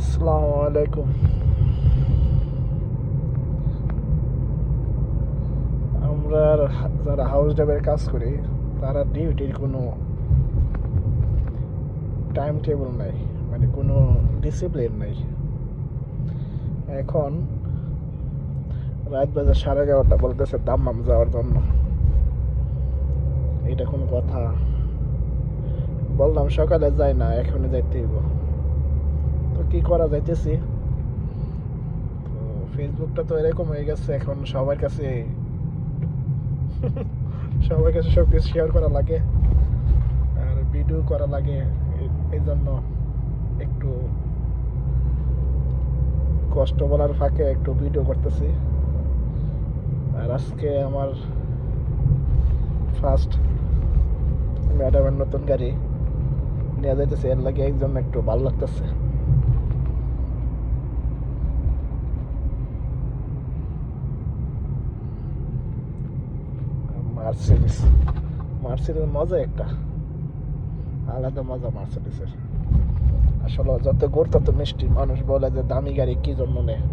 আসসালামু আলাইকুম। আমরা যারা হাউস ড্রাইভারের কাজ করি তারা ডিউটির কোনো টাইম টেবিল নাই, মানে কোনো ডিসিপ্লিন নাই। এখন রাত বাজে 11:30, বলতেছে দাম্মাম যাওয়ার জন্য। এটা কোনো কথা? বললাম সকালে যাই না, এখনই যাইতে হইব। তো কি করা যাইতেছি? তো ফেসবুকটা তো এরকম হয়ে গেছে, এখন সবার কাছে সবার কাছে সব কিছু শেয়ার করা লাগে আর ভিডিও করা লাগে। এই জন্য একটু কষ্ট বলার ফাঁকে একটু ভিডিও করতেছি। আর আজকে আমার ফার্স্ট ম্যাডামের নতুন গাড়ি নিয়ে যাইতেছে, এর লাগে একজন একটু ভালো লাগতেছে। মার্সিডিস, মার্সিডিস মজা একটা, আলাদা মজা মার্সিডিসের। আসলে যত ঘুর তত মিষ্টি। মানুষ বলে যে দামি গাড়ি কি জন্য নেয়,